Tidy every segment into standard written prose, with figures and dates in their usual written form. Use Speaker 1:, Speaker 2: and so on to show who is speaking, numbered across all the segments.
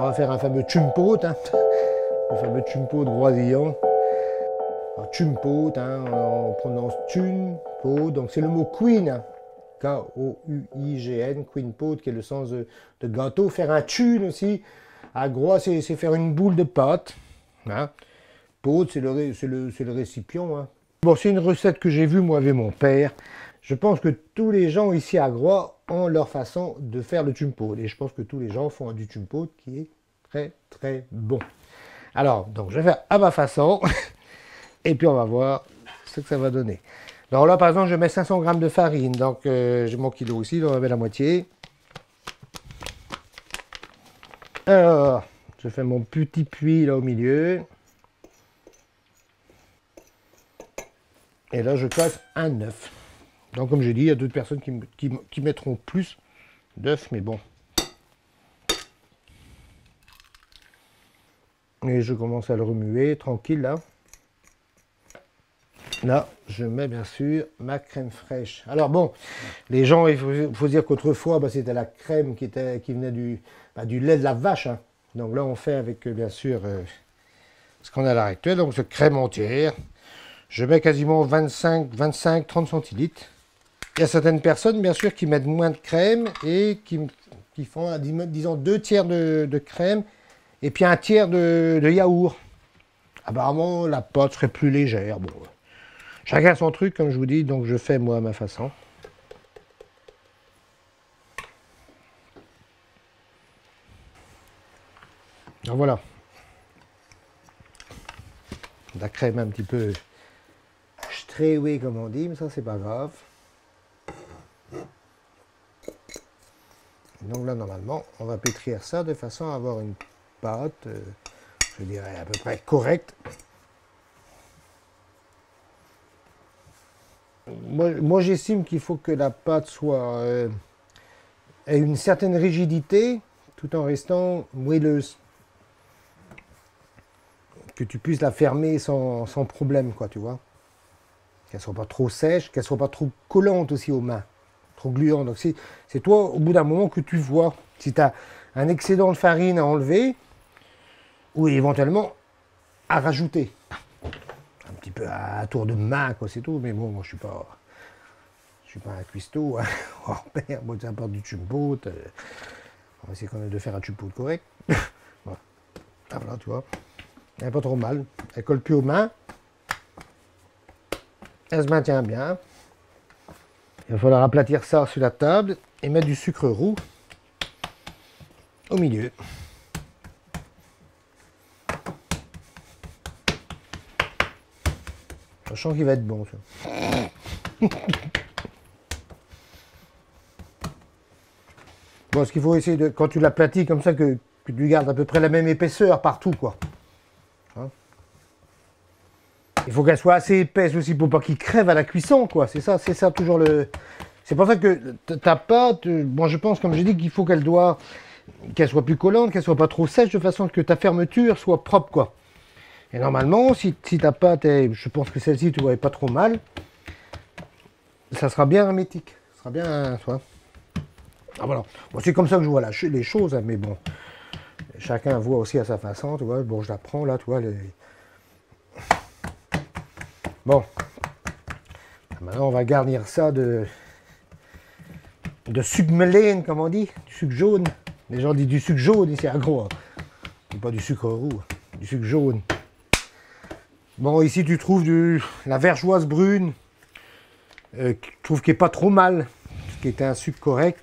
Speaker 1: va faire un fameux chumpote, hein, le fameux chumpote groisillon. Alors, chumpote, hein, on prononce chumpote, donc c'est le mot queen, hein, K-O-U-I-G-N, queen pot, qui est le sens de gâteau. Faire un chun aussi, à Groix, c'est faire une boule de pâte. Hein. Pot, c'est le récipient. Hein. Bon, c'est une recette que j'ai vue, moi, avec mon père. Je pense que tous les gens ici à Groix ont leur façon de faire le chumpote. Et je pense que tous les gens font du chumpote qui est très, très bon. Alors, donc, je vais faire à ma façon. Et puis, on va voir ce que ça va donner. Alors là, par exemple, je mets 500 g de farine. Donc, j'ai mon kilo aussi. Donc, on va mettre la moitié. Alors, je fais mon petit puits là au milieu. Et là, je casse un œuf. Donc, comme j'ai dit, il y a d'autres personnes qui mettront plus d'œufs, mais bon. Et je commence à le remuer, tranquille, là. Là, je mets bien sûr ma crème fraîche. Alors bon, les gens, il faut dire qu'autrefois, bah, c'était la crème qui venait du lait de la vache. Hein. Donc là, on fait avec, bien sûr, ce qu'on a à l'heure actuelle. Donc, cette crème entière. Je mets quasiment 25-30 centilitres. Il y a certaines personnes, bien sûr, qui mettent moins de crème et qui font, disons, 2 tiers de crème et puis 1 tiers de yaourt. Apparemment, la pâte serait plus légère. Bon, chacun son truc, comme je vous dis, donc je fais moi à ma façon. Donc voilà. La crème un petit peu stréouée, comme on dit, mais ça, c'est pas grave. Donc là, normalement, on va pétrir ça de façon à avoir une pâte, je dirais, à peu près correcte. Moi j'estime qu'il faut que la pâte soit ait une certaine rigidité, tout en restant moelleuse. Que tu puisses la fermer sans problème, quoi, tu vois. Qu'elle soit pas trop sèche, qu'elle soit pas trop collante aussi aux mains. Trop gluante. Donc c'est toi, au bout d'un moment, que tu vois. Si tu as un excédent de farine à enlever, ou éventuellement à rajouter. Un petit peu à tour de main, quoi, c'est tout. Mais bon, moi, je suis pas un cuistot. Hein. Oh, merde, bon, ça apporte du chumpote. On va essayer quand même de faire un chumpote correct. Voilà. Ah, voilà, tu vois. Elle n'est pas trop mal. Elle colle plus aux mains. Elle se maintient bien. Il va falloir aplatir ça sur la table et mettre du sucre roux au milieu. Je sens qu'il va être bon, ça. Bon, ce qu'il faut essayer de, quand tu l'aplatis comme ça, que tu gardes à peu près la même épaisseur partout, quoi. Hein? Il faut qu'elle soit assez épaisse aussi pour pas qu'il crève à la cuisson, quoi. C'est ça toujours le. C'est pour ça que ta pâte, bon, je pense, comme j'ai dit, qu'il faut qu'elle soit plus collante, qu'elle soit pas trop sèche, de façon que ta fermeture soit propre, quoi. Et normalement, si ta pâte est, je pense que celle-ci, tu vois, est pas trop mal, ça sera bien hermétique. Ça sera bien, tu vois. Ah, voilà. Bon, c'est comme ça que je vois les choses, hein, mais bon, chacun voit aussi à sa façon, tu vois. Bon, je la prends là, tu vois. Bon. Maintenant, on va garnir ça de sucre mélène, comme on dit, du sucre jaune. Les gens disent du sucre jaune ici à Gros. C'est pas du sucre roux, du sucre jaune. Bon, ici, tu trouves la vergeoise brune, je trouve qu'elle n'est pas trop mal, ce qui était un sucre correct.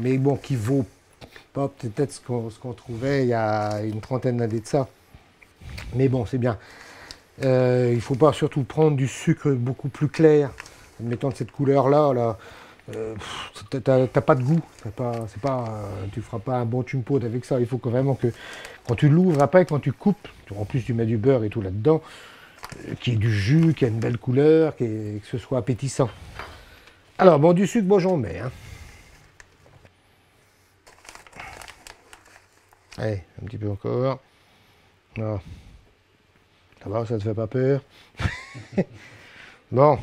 Speaker 1: Mais bon, qui vaut pas peut-être ce qu'on trouvait il y a une trentaine d'années de ça. Mais bon, c'est bien. Il ne faut pas surtout prendre du sucre beaucoup plus clair. Admettons de cette couleur-là, là, t'as pas de goût. Tu feras pas un bon chumpote avec ça. Il faut que vraiment que quand tu l'ouvres après, quand tu coupes, en plus tu mets du beurre et tout là-dedans, qu'il y ait du jus, qu'il y ait une belle couleur, que ce soit appétissant. Alors, bon, du sucre, bon, j'en mets. Hein. Allez, un petit peu encore. Voilà. Ça va, ça ne te fait pas peur. Bon.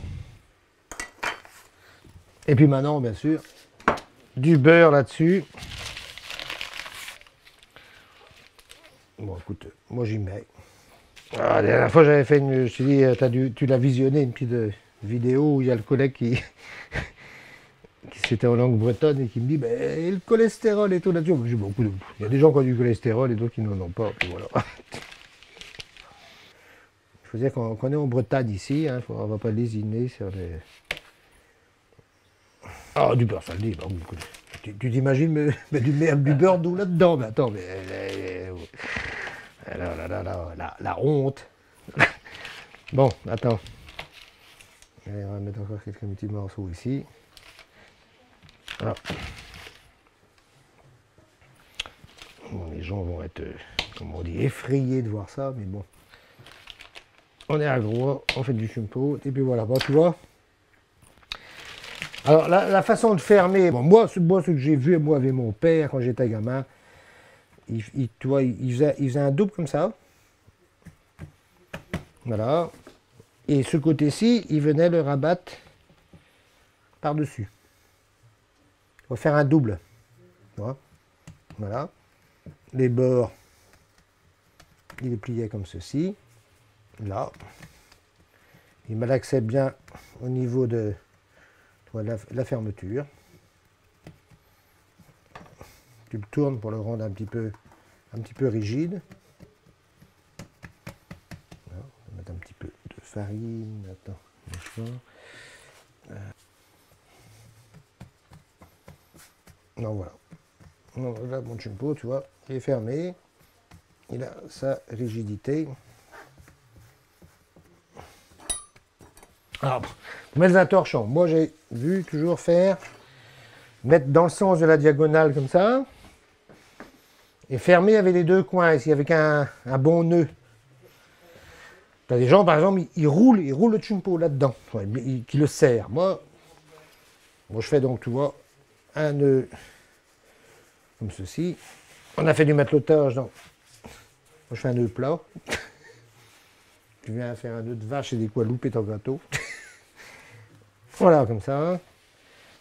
Speaker 1: Et puis maintenant, bien sûr, du beurre là-dessus. Bon, écoute, moi j'y mets. Ah, la dernière fois, j'avais fait une. Je t'ai dit, tu l'as visionné, une petite vidéo où il y a le collègue qui c'était en langue bretonne et qui me dit ben, et le cholestérol et tout là-dessus. Je dis, bon, il y a des gens qui ont du cholestérol et d'autres qui n'en ont pas. Puis voilà. Il faut dire qu'on est en Bretagne ici, hein, on ne va pas lésiner sur les. Ah, du beurre salé, bah, tu t'imagines du beurre d'où là-dedans? Mais attends, mais. La honte. Bon, attends. Allez, on va mettre encore quelques petits morceaux ici. Voilà. Bon, les gens vont être, comment on dit, effrayés de voir ça, mais bon. On est à gros, on fait du chumpo, et puis voilà, bon, tu vois. Alors, la façon de fermer, bon, moi, ce que j'ai vu, moi, avec mon père, quand j'étais gamin, tu vois, il faisait un double comme ça. Voilà. Et ce côté-ci, il venait le rabattre par-dessus. On va faire un double. Voilà. Les bords, il les pliait comme ceci. Là. Il malaxait bien au niveau de la fermeture. Tu le tournes pour le rendre un petit peu rigide. Là, on va mettre un petit peu de farine. Attends, non, voilà. Non, là, mon chumpo, tu vois, il est fermé. Il a sa rigidité. Alors, pour mettre un torchon, moi j'ai vu toujours faire, mettre dans le sens de la diagonale comme ça, et fermer avec les deux coins, ici, avec un bon nœud. Tu as des gens, par exemple, ils roulent le chumpo là-dedans, qui le serrent. Moi, je fais donc, tu vois, un nœud comme ceci. On a fait du matelotage, donc moi je fais un nœud plat. Tu viens faire un nœud de vache et des quoi louper ton gâteau. Voilà, comme ça.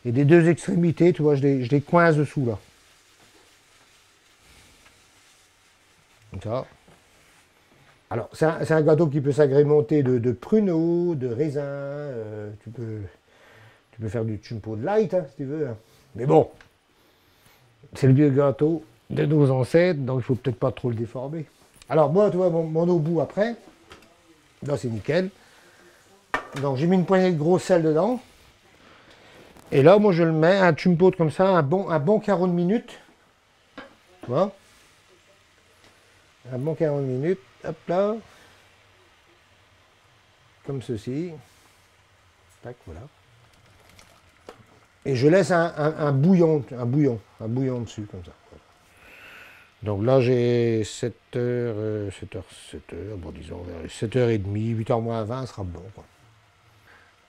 Speaker 1: Et des deux extrémités, tu vois, je les coince dessous, là. Comme ça. Alors, c'est un gâteau qui peut s'agrémenter de pruneaux, de raisins. Tu peux faire du chumpo de light, hein, si tu veux. Hein. Mais bon, c'est le vieux gâteau de nos ancêtres, donc il faut peut-être pas trop le déformer. Alors, moi, tu vois, mon au bout après, là, c'est nickel. Donc, j'ai mis une poignée de gros sel dedans. Et là, moi, je le mets, un chumpo comme ça, un bon carreau de minute. Tu vois? Un bon carreau de minute. Hop là. Comme ceci. Tac, voilà. Et je laisse un bouillon dessus, comme ça. Voilà. Donc là, j'ai 7h, bon, disons, 7h30, 8h moins 20, sera bon, quoi.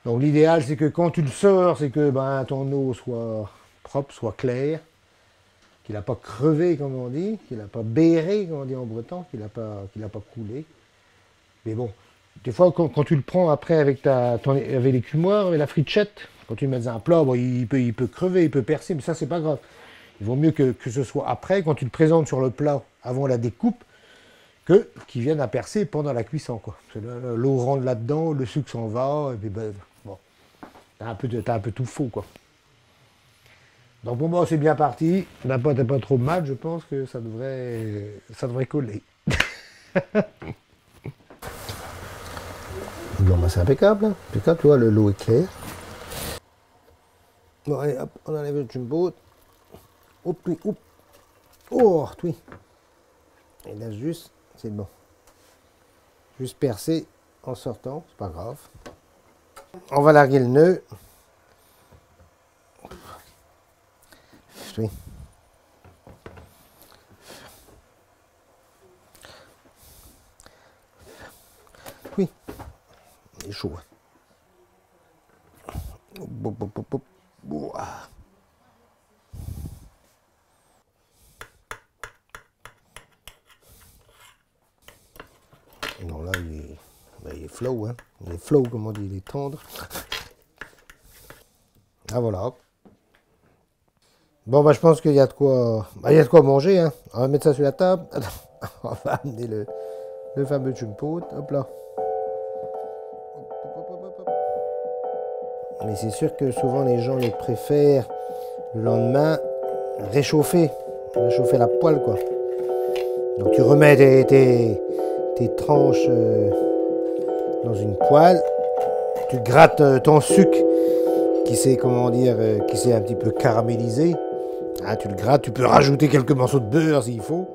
Speaker 1: Donc l'idéal, c'est que quand tu le sors, c'est que ton eau soit propre, soit claire, qu'il n'a pas crevé, comme on dit, qu'il n'a pas béré, comme on dit en breton, qu'il n'a pas coulé. Mais bon, des fois, quand tu le prends après avec l'écumoire, avec la frichette, quand tu le mets dans un plat, bon, il peut crever, il peut percer, mais ça, c'est pas grave. Il vaut mieux que ce soit après, quand tu le présentes sur le plat, avant la découpe, qu'il vienne à percer pendant la cuisson, quoi. L'eau rentre là-dedans, le sucre s'en va, et puis bon, t'as un peu tout faux, quoi. Donc pour moi, c'est bien parti. La pâte n'est pas trop mal, je pense que ça devrait coller. Bon, c'est impeccable, hein. Impeccable, tu vois, l'eau est claire. Bon, allez, hop, on enlève le jumbo. Hop, oui, hop. Oh, oui. Et là, juste, c'est bon. Juste percer en sortant, c'est pas grave. On va larguer le nœud. Oui. Oui. Il est chaud. Non, là, il est flow, hein. Il est flow, comme on dit, il est tendre. Ah, voilà. Bon, je pense qu'il y a de quoi, il y a de quoi manger, hein. On va mettre ça sur la table. On va amener le fameux chumpot. Hop là. Mais c'est sûr que souvent les gens les préfèrent le lendemain réchauffer la poêle quoi. Donc tu remets tes tranches dans une poêle, tu grattes ton sucre qui s'est qui s'est un petit peu caramélisé. Ah, tu le grattes, tu peux rajouter quelques morceaux de beurre s'il faut.